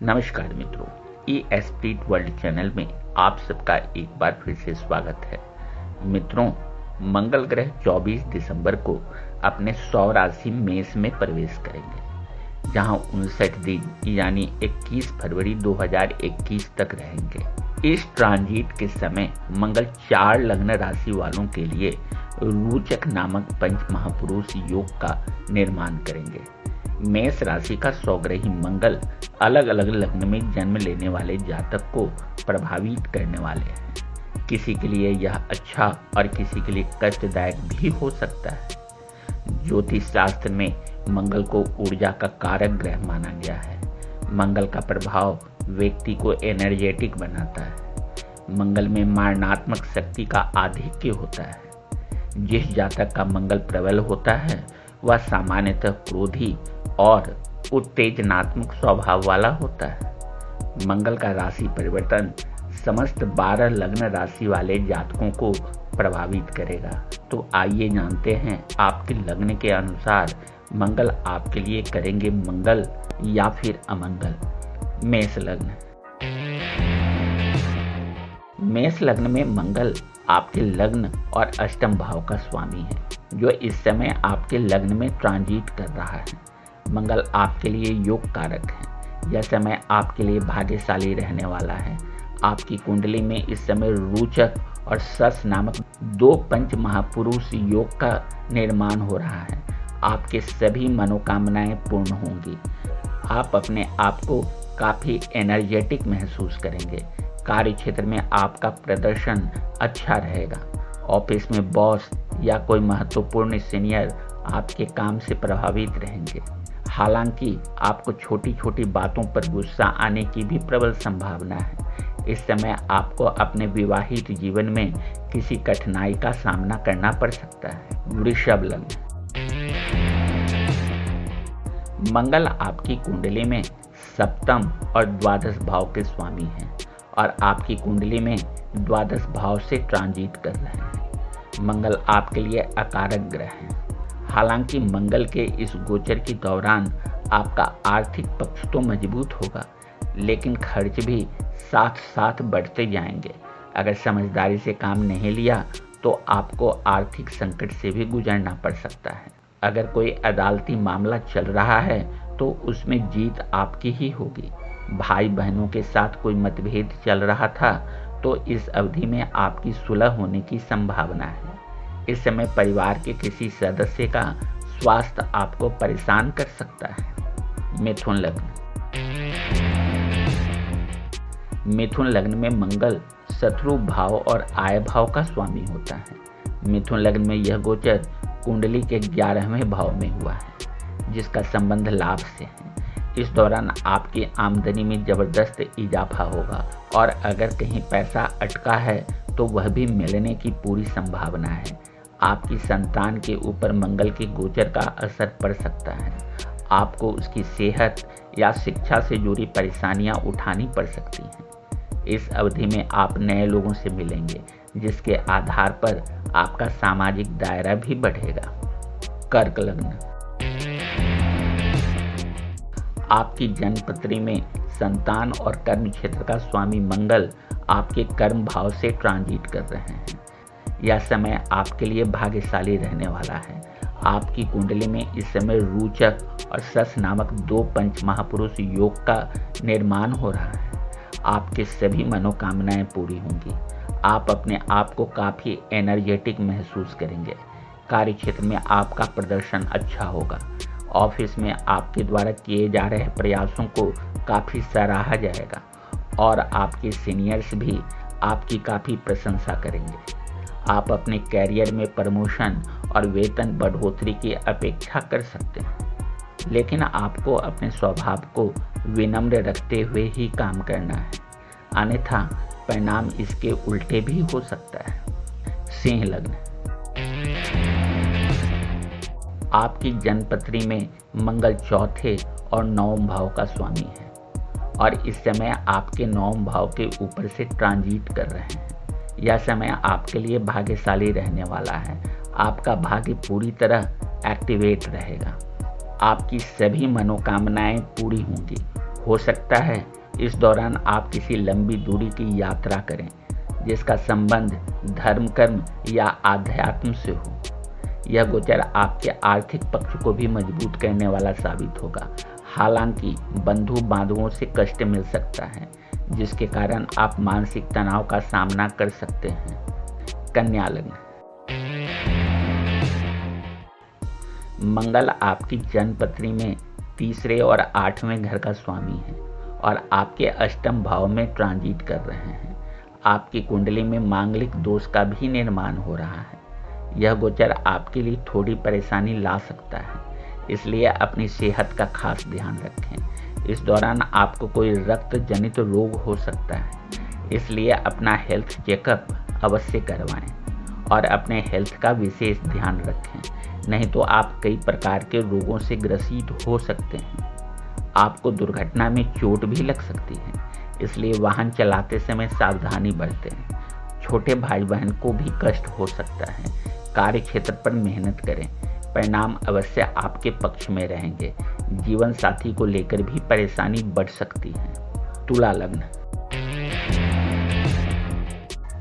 नमस्कार मित्रों, ई world channel में आप सबका एक बार फिर से स्वागत है। मित्रों, मंगल ग्रह 24 दिसंबर को अपने सौ राशि मेष में प्रवेश करेंगे, जहां 59 दिन यानी 21 फरवरी 2021 तक रहेंगे। इस ट्रांजिट के समय मंगल 4 लग्न राशि वालों के लिए रोचक नामक पंच महापुरुष योग का निर्माण करेंगे। मेष राशि का स्वग्रही मंगल अलग अलग लग्न में जन्म लेने वाले जातक को प्रभावित करने वाले हैं। किसी के लिए यह अच्छा और किसी के लिए कष्टदायक भी हो सकता है। ज्योतिष शास्त्र में मंगल को ऊर्जा का कारक ग्रह माना गया है। मंगल का प्रभाव व्यक्ति को एनर्जेटिक बनाता है। मंगल में मारणात्मक शक्ति का आधिक्य होता है। जिस जातक का मंगल प्रबल होता है वह सामान्यतः क्रोधी और उत्तेजनात्मक स्वभाव वाला होता है। मंगल का राशि परिवर्तन समस्त 12 लग्न राशि वाले जातकों को प्रभावित करेगा। तो आइए जानते हैं आपके लग्न के अनुसार मंगल आपके लिए करेंगे मंगल या फिर अमंगल। मेष लग्न। मेष लग्न में मंगल आपके लग्न और अष्टम भाव का स्वामी है, जो इस समय आपके लग्न में ट्रांजिट कर रहा है। मंगल आपके लिए योग कारक है। यह समय आपके लिए भाग्यशाली रहने वाला है। आपकी कुंडली में इस समय रोचक और सस नामक 2 पंच महापुरुष योग का निर्माण हो रहा है। आपके सभी मनोकामनाएं पूर्ण होंगी। आप अपने आप को काफी एनर्जेटिक महसूस करेंगे। कार्य क्षेत्र में आपका प्रदर्शन अच्छा रहेगा। ऑफिस में बॉस या कोई महत्वपूर्ण सीनियर आपके काम से प्रभावित रहेंगे। हालांकि आपको छोटी छोटी बातों पर गुस्सा आने की भी प्रबल संभावना है। इस समय आपको अपने विवाहित जीवन में किसी कठिनाई का सामना करना पड़ सकता है। वृषभ लग्न। मंगल आपकी कुंडली में सप्तम और द्वादश भाव के स्वामी हैं और आपकी कुंडली में द्वादश भाव से ट्रांजिट कर रहे हैं। मंगल आपके लिए अकारक ग्रह है। हालांकि मंगल के इस गोचर के दौरान आपका आर्थिक पक्ष तो मजबूत होगा, लेकिन खर्च भी साथ साथ बढ़ते जाएंगे। अगर समझदारी से काम नहीं लिया तो आपको आर्थिक संकट से भी गुजरना पड़ सकता है। अगर कोई अदालती मामला चल रहा है तो उसमें जीत आपकी ही होगी। भाई बहनों के साथ कोई मतभेद चल रहा था तो इस अवधि में आपकी सुलह होने की संभावना है। इस समय परिवार के किसी सदस्य का स्वास्थ्य आपको परेशान कर सकता है। मिथुन लग्न। मिथुन लग्न में मंगल शत्रु भाव और आय भाव का स्वामी होता है। मिथुन लग्न में यह गोचर कुंडली के 11वें भाव में हुआ है, जिसका संबंध लाभ से है। इस दौरान आपकी आमदनी में जबरदस्त इजाफा होगा और अगर कहीं पैसा अटका है तो वह भी मिलने की पूरी संभावना है। आपकी संतान के ऊपर मंगल के गोचर का असर पड़ सकता है। आपको उसकी सेहत या शिक्षा से जुड़ी परेशानियां उठानी पड़ सकती हैं। इस अवधि में आप नए लोगों से मिलेंगे, जिसके आधार पर आपका सामाजिक दायरा भी बढ़ेगा। कर्क लग्न। आपकी जन्मपत्री में संतान और कर्म क्षेत्र का स्वामी मंगल आपके कर्म भाव से ट्रांजिट कर रहे हैं। यह समय आपके लिए भाग्यशाली रहने वाला है। आपकी कुंडली में इस समय रोचक और सस नामक 2 पंच महापुरुष योग का निर्माण हो रहा है। आपके सभी मनोकामनाएं पूरी होंगी। आप अपने आप को काफी एनर्जेटिक महसूस करेंगे। कार्य क्षेत्र में आपका प्रदर्शन अच्छा होगा। ऑफिस में आपके द्वारा किए जा रहे प्रयासों को काफी सराहा जाएगा और आपके सीनियर्स भी आपकी काफी प्रशंसा करेंगे। आप अपने कैरियर में प्रमोशन और वेतन बढ़ोतरी की अपेक्षा कर सकते हैं, लेकिन आपको अपने स्वभाव को विनम्र रखते हुए ही काम करना है, अन्यथा परिणाम इसके उल्टे भी हो सकता है। सिंह लग्न। आपकी जन्मपत्री में मंगल चौथे और 9वें भाव का स्वामी है और इस समय आपके 9वें भाव के ऊपर से ट्रांजिट कर रहे हैं। यह समय आपके लिए भाग्यशाली रहने वाला है। आपका भाग्य पूरी तरह एक्टिवेट रहेगा। आपकी सभी मनोकामनाएं पूरी होंगी। हो सकता है इस दौरान आप किसी लंबी दूरी की यात्रा करें जिसका संबंध धर्म, कर्म या आध्यात्म से हो। यह गोचर आपके आर्थिक पक्ष को भी मजबूत करने वाला साबित होगा। हालांकि बंधु बांधवों से कष्ट मिल सकता है जिसके कारण आप मानसिक तनाव का सामना कर सकते हैं। कन्या लग्न। मंगल आपकी जन्म पत्री में तीसरे और 8वें घर का स्वामी है और आपके अष्टम भाव में ट्रांजिट कर रहे हैं। आपकी कुंडली में मांगलिक दोष का भी निर्माण हो रहा है। यह गोचर आपके लिए थोड़ी परेशानी ला सकता है, इसलिए अपनी सेहत का खास ध्यान रखें। इस दौरान आपको कोई रक्त जनित रोग हो सकता है, इसलिए अपना हेल्थ चेकअप अवश्य करवाएं और अपने हेल्थ का विशेष ध्यान रखें, नहीं तो आप कई प्रकार के रोगों से ग्रसित हो सकते हैं। आपको दुर्घटना में चोट भी लग सकती है, इसलिए वाहन चलाते समय सावधानी बरतें। छोटे भाई बहन को भी कष्ट हो सकता है। कार्य क्षेत्र पर मेहनत करें, परिणाम अवश्य आपके पक्ष में रहेंगे। जीवन साथी को लेकर भी परेशानी बढ़ सकती है। तुला लग्न।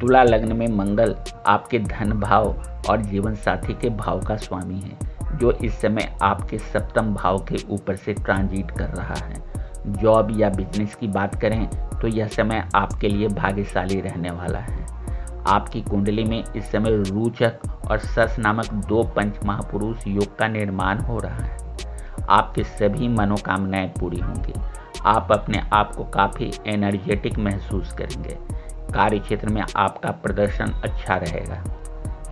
तुला लग्न में मंगल आपके धन भाव और जीवन साथी के भाव का स्वामी है, जो इस समय आपके सप्तम भाव के ऊपर से ट्रांजिट कर रहा है। जॉब या बिजनेस की बात करें तो यह समय आपके लिए भाग्यशाली रहने वाला है। आपकी कुंडली में इस समय रोचक और सस नामक 2 पंच महापुरुष योग का निर्माण हो रहा है। आपकी सभी मनोकामनाएं पूरी होंगी। आप अपने आप को काफ़ी एनर्जेटिक महसूस करेंगे। कार्य क्षेत्र में आपका प्रदर्शन अच्छा रहेगा,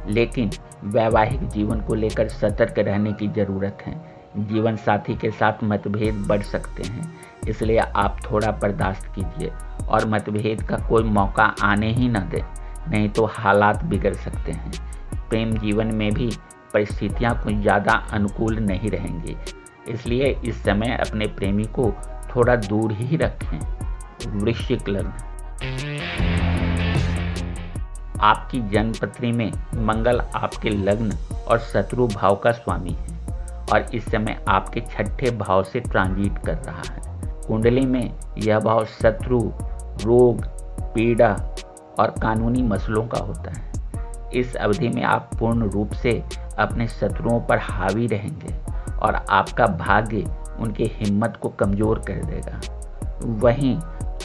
लेकिन वैवाहिक जीवन को लेकर सतर्क रहने की ज़रूरत है। जीवन साथी के साथ मतभेद बढ़ सकते हैं, इसलिए आप थोड़ा बर्दाश्त कीजिए और मतभेद का कोई मौका आने ही न दें, नहीं तो हालात बिगड़ सकते हैं। प्रेम जीवन में भी परिस्थितियां कुछ ज़्यादा अनुकूल नहीं रहेंगी, इसलिए इस समय अपने प्रेमी को थोड़ा दूर ही रखें। वृश्चिक लग्न। आपकी जन्म पत्री में मंगल आपके लग्न और शत्रु भाव का स्वामी है और इस समय आपके 6ठे भाव से ट्रांजिट कर रहा है। कुंडली में यह भाव शत्रु, रोग, पीड़ा और कानूनी मसलों का होता है। इस अवधि में आप पूर्ण रूप से अपने शत्रुओं पर हावी रहेंगे और आपका भाग्य उनकी हिम्मत को कमज़ोर कर देगा। वहीं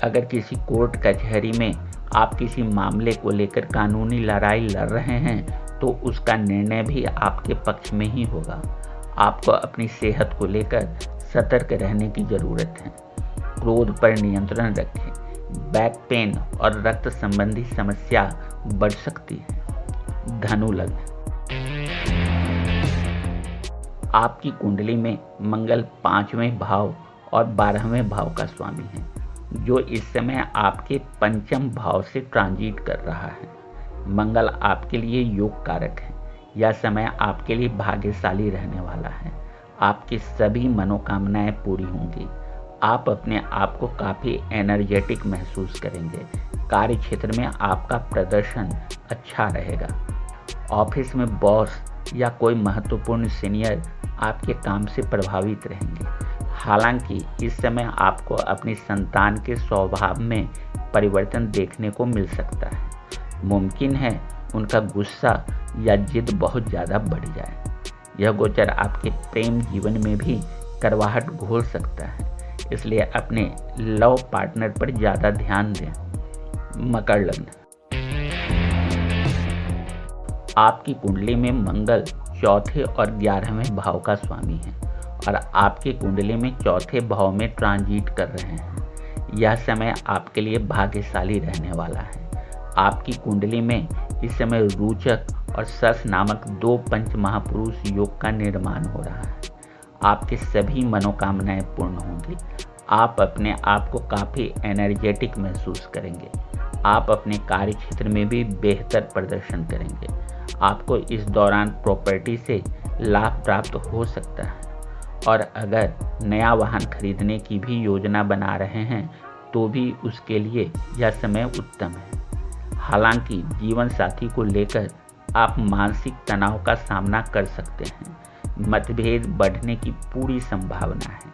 अगर किसी कोर्ट कचहरी में आप किसी मामले को लेकर कानूनी लड़ाई लड़ रहे हैं तो उसका निर्णय भी आपके पक्ष में ही होगा। आपको अपनी सेहत को लेकर सतर्क रहने की ज़रूरत है। क्रोध पर नियंत्रण रखें। बैक पेन और रक्त संबंधी समस्या बढ़ सकती है। धनु लग्न। आपकी कुंडली में मंगल 5वें भाव और 12वें भाव का स्वामी है, जो इस समय आपके पंचम भाव से ट्रांजिट कर रहा है। मंगल आपके लिए योग कारक है। यह समय आपके लिए भाग्यशाली रहने वाला है। आपकी सभी मनोकामनाएं पूरी होंगी। आप अपने आप को काफ़ी एनर्जेटिक महसूस करेंगे। कार्य क्षेत्र में आपका प्रदर्शन अच्छा रहेगा। ऑफिस में बॉस या कोई महत्वपूर्ण सीनियर आपके काम से प्रभावित रहेंगे। हालांकि इस समय आपको अपनी संतान के स्वभाव में परिवर्तन देखने को मिल सकता है। मुमकिन है उनका गुस्सा या जिद बहुत ज़्यादा बढ़ जाए। यह गोचर आपके प्रेम जीवन में भी करवाहट घोल सकता है, इसलिए अपने लव पार्टनर पर ज़्यादा ध्यान दें। मकर लग्न। आपकी कुंडली में मंगल 4थे और 11वें भाव का स्वामी है और आपकी कुंडली में 4थे भाव में ट्रांजिट कर रहे हैं। यह समय आपके लिए भाग्यशाली रहने वाला है। आपकी कुंडली में इस समय रोचक और सस नामक 2 पंच महापुरुष योग का निर्माण हो रहा है। आपकी सभी मनोकामनाएं पूर्ण होंगी। आप अपने आप को काफ़ी एनर्जेटिक महसूस करेंगे। आप अपने कार्य क्षेत्र में भी बेहतर प्रदर्शन करेंगे। आपको इस दौरान प्रॉपर्टी से लाभ प्राप्त हो सकता है और अगर नया वाहन खरीदने की भी योजना बना रहे हैं तो भी उसके लिए यह समय उत्तम है। हालांकि जीवन साथी को लेकर आप मानसिक तनाव का सामना कर सकते हैं। मतभेद बढ़ने की पूरी संभावना है।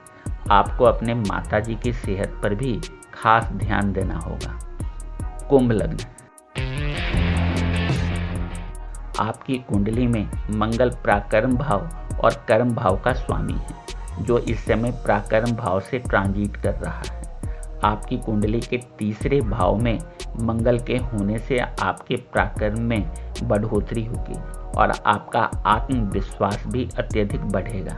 आपको अपने माताजी की सेहत पर भी खास ध्यान देना होगा। कुंभ लग्न, आपकी कुंडली में मंगल प्राकर्म भाव और कर्म भाव का स्वामी है, जो इस समय प्राकर्म भाव से ट्रांजिट कर रहा है। आपकी कुंडली के तीसरे भाव में मंगल के होने से आपके प्राकर्म में बढ़ोतरी होगी और आपका आत्मविश्वास भी अत्यधिक बढ़ेगा।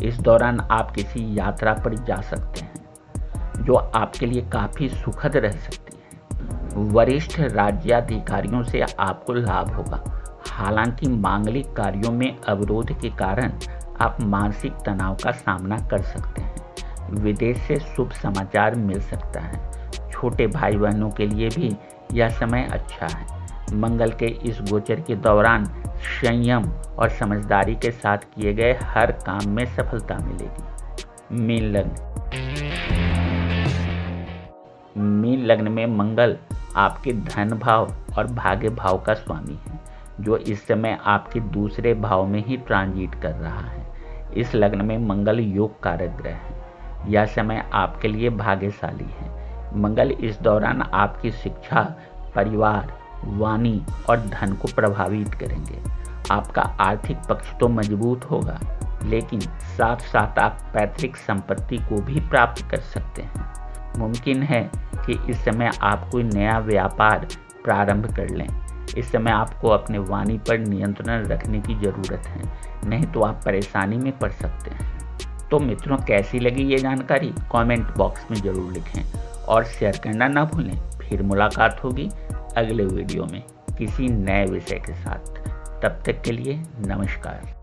इस दौरान आप किसी यात्रा पर जा सकते हैं, जो आपके लिए काफ़ी सुखद रह सकती है। वरिष्ठ राज्याधिकारियों से आपको लाभ होगा। हालांकि मांगलिक कार्यों में अवरोध के कारण आप मानसिक तनाव का सामना कर सकते हैं। विदेश से शुभ समाचार मिल सकता है। छोटे भाई बहनों के लिए भी यह समय अच्छा है। मंगल के इस गोचर के दौरान संयम और समझदारी के साथ किए गए हर काम में सफलता मिलेगी। मीन लग्न, मीन लग्न में मंगल आपके धन भाव और भाग्य भाव का स्वामी है, जो इस समय आपके दूसरे भाव में ही ट्रांजिट कर रहा है। इस लग्न में मंगल योग कारक ग्रह है। यह समय आपके लिए भाग्यशाली है। मंगल इस दौरान आपकी शिक्षा, परिवार, वाणी और धन को प्रभावित करेंगे। आपका आर्थिक पक्ष तो मजबूत होगा, लेकिन साथ साथ आप पैतृक संपत्ति को भी प्राप्त कर सकते हैं। मुमकिन है कि इस समय आप कोई नया व्यापार प्रारंभ कर लें। इस समय आपको अपने वाणी पर नियंत्रण रखने की ज़रूरत है, नहीं तो आप परेशानी में पड़ सकते हैं। तो मित्रों, कैसी लगी ये जानकारी कमेंट बॉक्स में ज़रूर लिखें और शेयर करना ना भूलें। फिर मुलाकात होगी अगले वीडियो में किसी नए विषय के साथ। तब तक के लिए नमस्कार।